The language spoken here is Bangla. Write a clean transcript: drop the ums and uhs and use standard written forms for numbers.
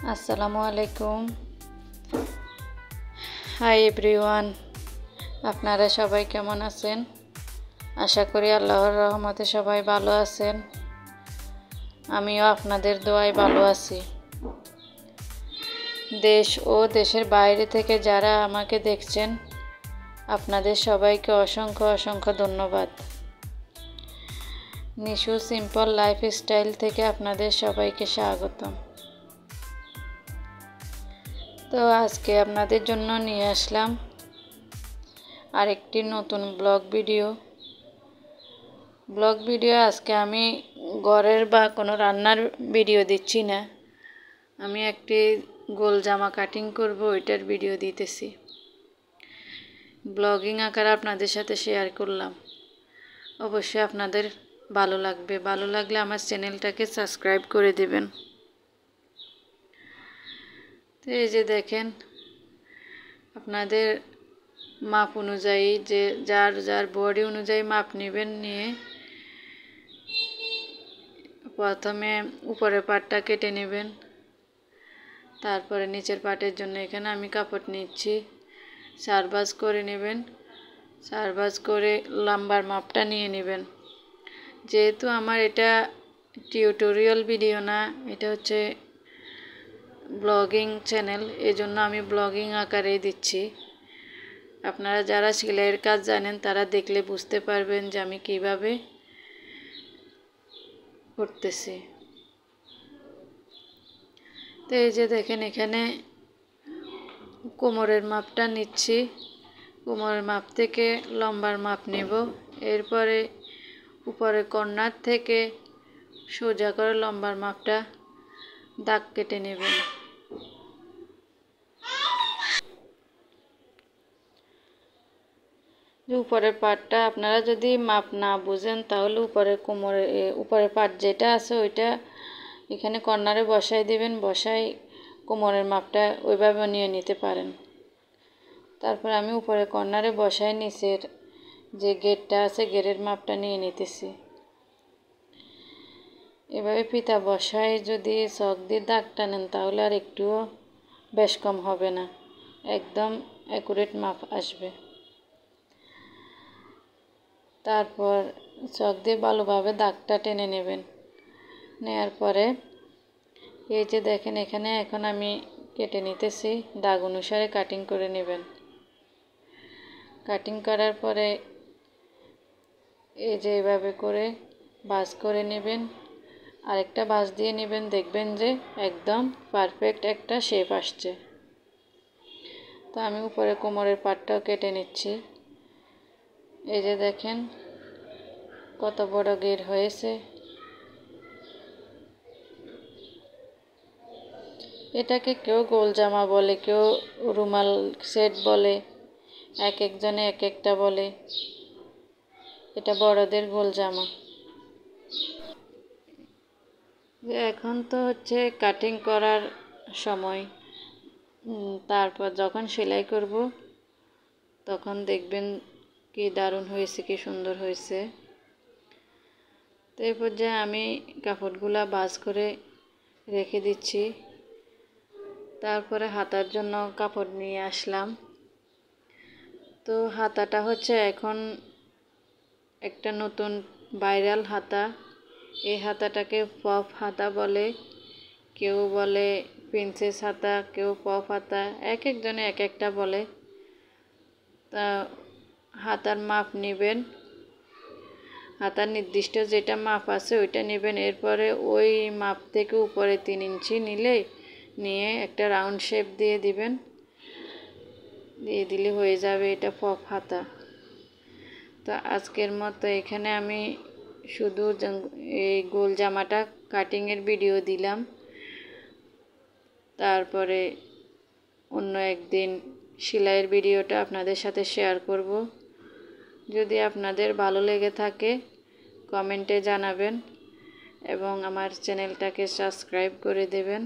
আসসালামু আলাইকুম। হাই এভরিওয়ান, আপনারা সবাই কেমন আছেন? আশা করি আল্লাহর রহমতে সবাই ভালো আছেন। আমিও আপনাদের দোয়ায় ভালো আছি। দেশ ও দেশের বাইরে থেকে যারা আমাকে দেখছেন, আপনাদের সবাইকে অসংখ্য অসংখ্য ধন্যবাদ। নিশু সিম্পল লাইফস্টাইল থেকে আপনাদের সবাইকে স্বাগতম। তো আজকে আপনাদের জন্য নিয়ে আসলাম আরেকটি নতুন ব্লগ ভিডিও। আজকে আমি ঘরের বা কোনো রান্নার ভিডিও দিচ্ছি না, আমি একটি গোল জামা কাটিং করব, ওইটার ভিডিও দিতেছি। ব্লগিং আকারে আপনাদের সাথে শেয়ার করলাম। অবশ্যই আপনাদের ভালো লাগবে। ভালো লাগলে আমার চ্যানেলটাকে সাবস্ক্রাইব করে দেবেন। তো এই যে দেখেন, আপনাদের মাপ অনুযায়ী যে যার যার বডি অনুযায়ী মাপ নেবেন, নিয়ে প্রথমে উপরের পাটটা কেটে নেবেন। তারপরে নিচের পাটের জন্য এখানে আমি কাপড় নিচ্ছি, 4 ভাঁজ করে নেবেন। 4 ভাঁজ করে লম্বার মাপটা নিয়ে নেবেন। যেহেতু আমার এটা টিউটোরিয়াল ভিডিও না, এটা হচ্ছে ব্লগিং চ্যানেল, এজন্য আমি ব্লগিং আকারেই দিচ্ছি। আপনারা যারা সেলাইয়ের কাজ জানেন তারা দেখলে বুঝতে পারবেন যে আমি কিভাবে করতেছি। তো এই যে দেখেন, এখানে কোমরের মাপটা নিচ্ছি, কোমরের মাপ থেকে লম্বার মাপ নেব। এরপরে উপরে কর্নার থেকে সোজা করে লম্বার মাপটা দাগ কেটে নেবেন। উপরের পাটটা আপনারা যদি মাপ না বুঝেন তাহলে উপরের পাট যেটা আছে ওইটা এখানে কর্নারে বসাই দেবেন। বসাই কোমরের মাপটা ওইভাবে নিয়ে নিতে পারেন। তারপর আমি উপরে কর্নারে বসাই নিচের যে গেটটা আছে গেটের মাপটা নিয়ে নিতেছি। এভাবে ফিতা বসায় যদি চক দিয়ে দাগ টানেন তাহলে আর একটুও বেশ কম হবে না, একদম অ্যাকুরেট মাপ আসবে। তারপর চক দিয়ে ভালোভাবে দাগটা টেনে নেবেন। নেয়ার পরে এই যে দেখেন, এখানে এখন আমি কেটে নিতেছি, দাগ অনুসারে কাটিং করে নেবেন। কাটিং করার পরে এই যে এভাবে করে ভাঁজ করে নেবেন, আরেকটা ভাঁজ দিয়ে নেবেন। দেখবেন যে একদম পারফেক্ট একটা শেপ আসছে। তো আমি উপরে কোমরের পাটটাও কেটে নিচ্ছি। এই যে দেখেন কত বড় গের হয়েছে। এটাকে কেউ গোল জামা বলে, কেউ রুমাল সেট বলে, এক একজনে এক একটা বলে। এটা বড়দের গোল জামা। এখন তো হচ্ছে কাটিং করার সময়, তারপর যখন সেলাই করব তখন দেখবেন কি দারুণ হয়েছে, কি সুন্দর হয়েছে। তো এই পর্যায়ে আমি কাপড়গুলা ভাঁজ করে রেখে দিচ্ছি। তারপরে হাতার জন্য কাপড় নিয়ে আসলাম। তো হাতাটা হচ্ছে এখন একটা নতুন ভাইরাল হাতা। এই হাতাটাকে পপ হাতা বলে, কেউ বলে প্রিন্সেস হাতা, কেউ পপ হাতা, এক একজনে এক একটা বলে। তা হাতার মাপ নেবেন, হাতার নির্দিষ্ট যেটা মাপ আছে ওইটা নেবেন। এরপরে ওই মাপ থেকে উপরে 3 ইঞ্চি নিয়ে একটা রাউন্ড শেপ দিয়ে দিবেন। দিয়ে দিলে হয়ে যাবে এটা পপ হাতা। তো আজকের মতো এখানে আমি শুধু এই গোল জামাটা কাটিংয়ের ভিডিও দিলাম। তারপরে অন্য একদিন সেলাইয়ের ভিডিওটা আপনাদের সাথে শেয়ার করব। যদি আপনাদের ভালো লেগে থাকে কমেন্টে জানাবেন এবং আমার চ্যানেলটাকে সাবস্ক্রাইব করে দেবেন।